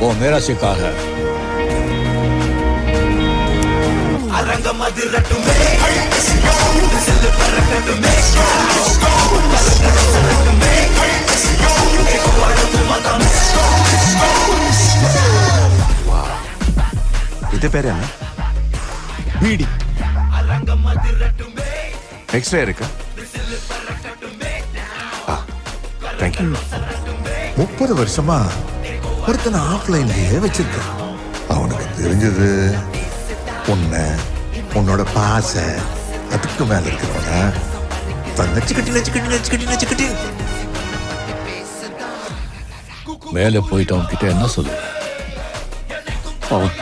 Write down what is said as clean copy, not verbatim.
वो मेरा सिक्का है। இது பேர் என்ன? பீடி. எக்ஸ்ட்ரா இருக்கா? தேங்க்யூ. 30 வருஷமா ஒருத்தனை ஆஃப்லைன்லயே வச்சிருக்கான். அவனுக்கு தெரிஞ்சது உன்னோட பாச, அதுக்கு மேல இருக்கிறவன நச்சுக்கட்டி மேலே போயிட்டு அவன்கிட்ட என்ன சொல்லுவேன்? அவன்